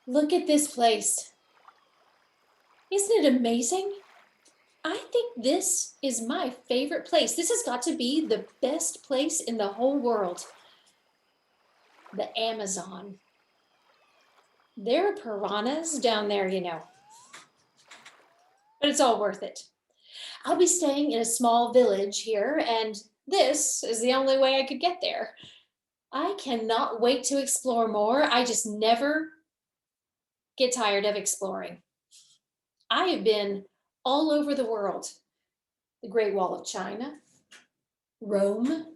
Look at this place. Isn't it amazing? I think this is my favorite place. This has got to be the best place in the whole world. The Amazon. There are piranhas down there, but it's all worth it. I'll be staying in a small village here, and this is the only way I could get there. I cannot wait to explore more. I just never get tired of exploring. I have been all over the world: the Great Wall of China, Rome,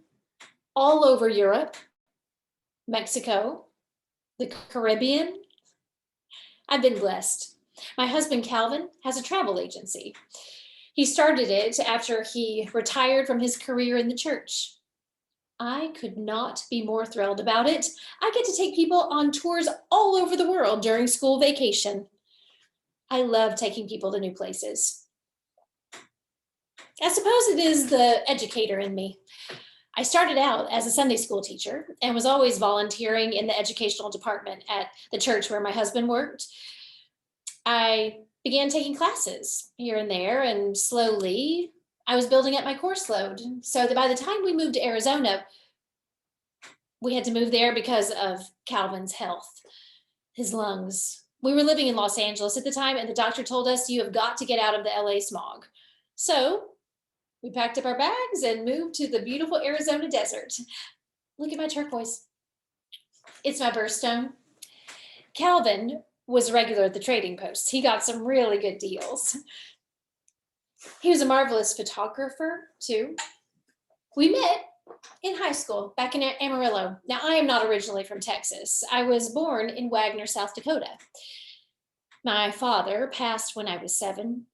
all over Europe, Mexico, the Caribbean. I've been blessed. My husband, Calvin, has a travel agency. He started it after he retired from his career in the church. I could not be more thrilled about it. I get to take people on tours all over the world during school vacation. I love taking people to new places. I suppose it is the educator in me. I started out as a Sunday school teacher and was always volunteering in the educational department at the church where my husband worked. I began taking classes here and there, and slowly I was building up my course load so that by the time we moved to Arizona, we had to move there because of Calvin's health, his lungs. We were living in Los Angeles at the time, and the doctor told us, "You have got to get out of the LA smog." So we packed up our bags and moved to the beautiful Arizona desert. Look at my turquoise. It's my birthstone. Calvin was regular at the trading post. He got some really good deals. He was a marvelous photographer, too. We met in high school back in Amarillo. Now, I am not originally from Texas. I was born in Wagner, South Dakota. My father passed when I was 7,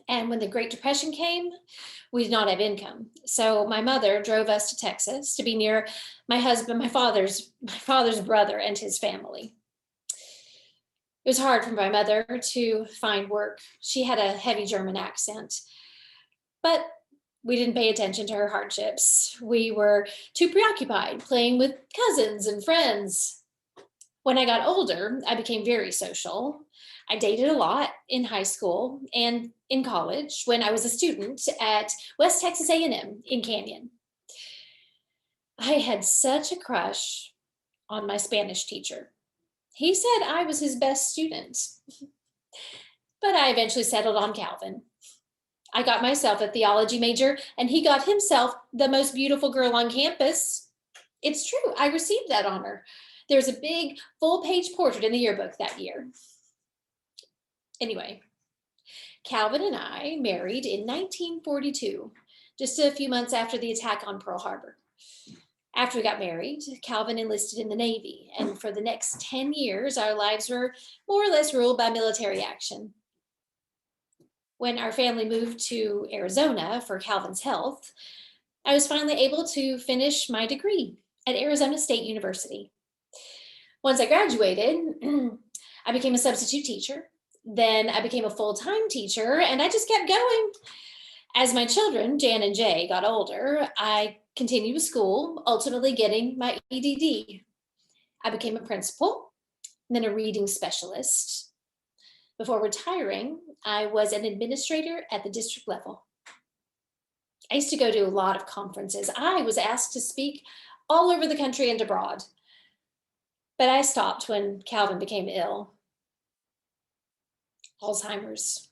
and when the Great Depression came, we did not have income. So my mother drove us to Texas to be near my husband, my father's brother and his family. It was hard for my mother to find work. She had a heavy German accent, but we didn't pay attention to her hardships. We were too preoccupied playing with cousins and friends. When I got older, I became very social. I dated a lot in high school and in college when I was a student at West Texas A&M in Canyon. I had such a crush on my Spanish teacher. He said I was his best student, but I eventually settled on Calvin. I got myself a theology major, and he got himself the most beautiful girl on campus. It's true, I received that honor. There's a big full-page portrait in the yearbook that year. Anyway, Calvin and I married in 1942, just a few months after the attack on Pearl Harbor. After we got married, Calvin enlisted in the Navy, and for the next 10 years, our lives were more or less ruled by military action. When our family moved to Arizona for Calvin's health, I was finally able to finish my degree at Arizona State University. Once I graduated, I became a substitute teacher. Then I became a full-time teacher, and I just kept going. As my children, Jan and Jay, got older, I continued with school, ultimately getting my EDD. I became a principal, then a reading specialist. Before retiring, I was an administrator at the district level. I used to go to a lot of conferences. I was asked to speak all over the country and abroad. But I stopped when Calvin became ill. Alzheimer's.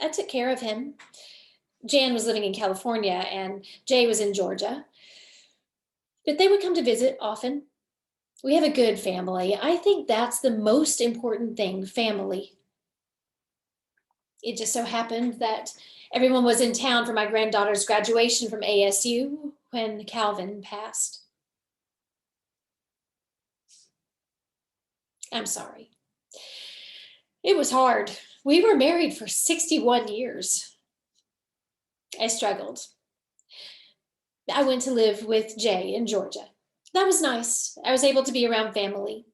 I took care of him. Jan was living in California and Jay was in Georgia. But they would come to visit often. We have a good family. I think that's the most important thing, family. It just so happened that everyone was in town for my granddaughter's graduation from ASU when Calvin passed. I'm sorry. It was hard. We were married for 61 years. I struggled. I went to live with Jay in Georgia. That was nice. I was able to be around family.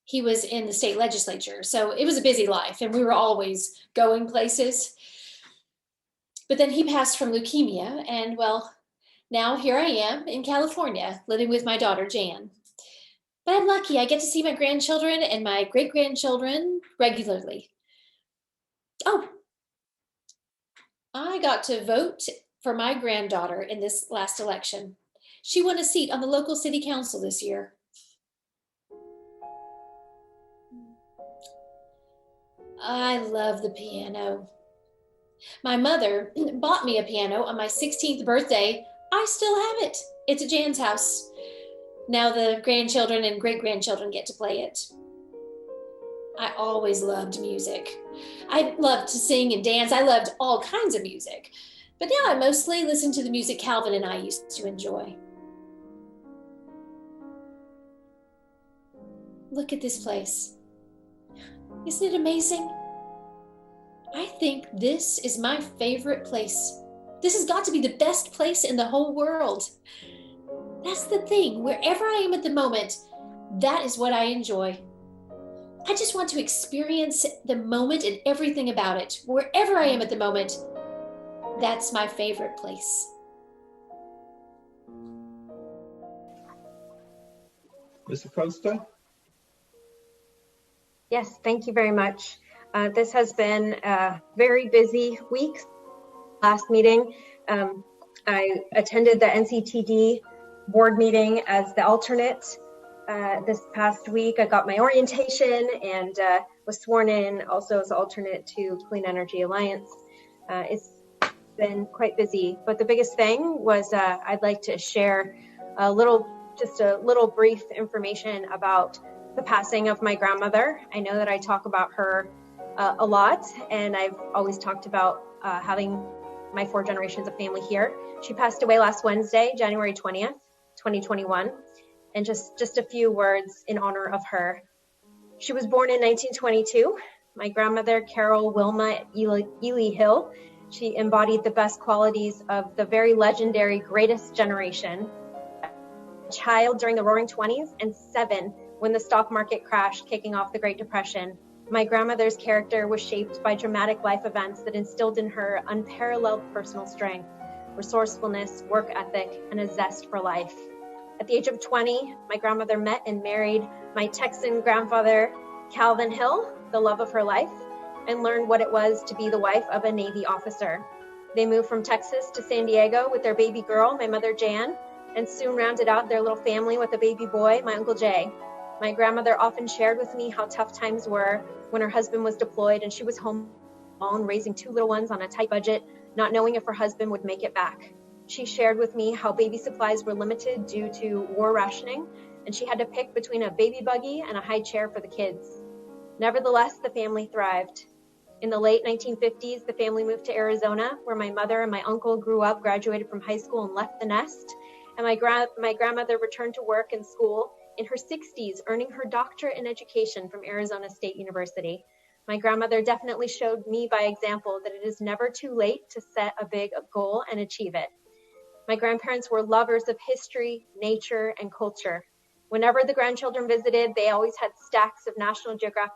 He was in the state legislature, so it was a busy life, and we were always going places. But then he passed from leukemia, and well, now here I am in California, living with my daughter, Jan. But I'm lucky. I get to see my grandchildren and my great grandchildren regularly. Oh, I got to vote for my granddaughter in this last election. She won a seat on the local city council this year. I love the piano. My mother bought me a piano on my 16th birthday. I still have it. It's at Jan's house. Now the grandchildren and great grandchildren get to play it. I always loved music. I loved to sing and dance. I loved all kinds of music. But now I mostly listen to the music Calvin and I used to enjoy. Look at this place. Isn't it amazing? I think this is my favorite place. This has got to be the best place in the whole world. That's the thing. Wherever I am at the moment, that is what I enjoy. I just want to experience the moment and everything about it. Wherever I am at the moment, that's my favorite place. Ms. Acosta? Yes, thank you very much. This has been a very busy week. Last meeting, I attended the NCTD board meeting as the alternate. This past week, I got my orientation and was sworn in also as alternate to Clean Energy Alliance. It's been quite busy, but the biggest thing was I'd like to share just a little brief information about the passing of my grandmother. I know that I talk about her a lot, and I've always talked about having my 4 generations of family here. She passed away last Wednesday, January 20th, 2021. And just a few words in honor of her. She was born in 1922. My grandmother, Carol Wilma Ely Hill, she embodied the best qualities of the very legendary Greatest Generation. A child during the Roaring 20s and 7 when the stock market crashed, kicking off the Great Depression. My grandmother's character was shaped by dramatic life events that instilled in her unparalleled personal strength, resourcefulness, work ethic, and a zest for life. At the age of 20, my grandmother met and married my Texan grandfather, Calvin Hill, the love of her life, and learned what it was to be the wife of a Navy officer. They moved from Texas to San Diego with their baby girl, my mother Jan, and soon rounded out their little family with a baby boy, my Uncle Jay. My grandmother often shared with me how tough times were when her husband was deployed and she was home alone, raising 2 little ones on a tight budget, not knowing if her husband would make it back. She shared with me how baby supplies were limited due to war rationing, and she had to pick between a baby buggy and a high chair for the kids. Nevertheless, the family thrived. In the late 1950s, the family moved to Arizona, where my mother and my uncle grew up, graduated from high school, and left the nest. And my grandmother returned to work and school in her 60s, earning her doctorate in education from Arizona State University. My grandmother definitely showed me by example that it is never too late to set a big goal and achieve it. My grandparents were lovers of history, nature, and culture. Whenever the grandchildren visited, they always had stacks of National Geographic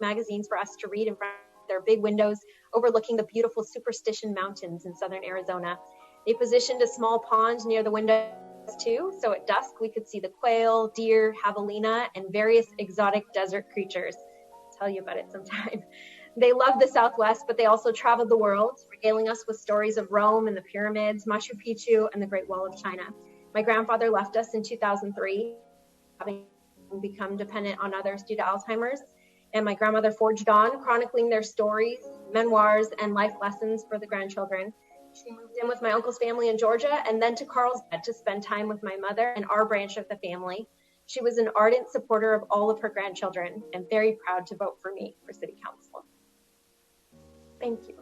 magazines for us to read in front of their big windows overlooking the beautiful Superstition Mountains in southern Arizona. They positioned a small pond near the windows too, so at dusk we could see the quail, deer, javelina, and various exotic desert creatures. I'll tell you about it sometime. They loved the Southwest, but they also traveled the world, regaling us with stories of Rome and the pyramids, Machu Picchu, and the Great Wall of China. My grandfather left us in 2003, having become dependent on others due to Alzheimer's. And my grandmother forged on, chronicling their stories, memoirs, and life lessons for the grandchildren. She moved in with my uncle's family in Georgia and then to Carlsbad to spend time with my mother and our branch of the family. She was an ardent supporter of all of her grandchildren and very proud to vote for me for city council. Thank you.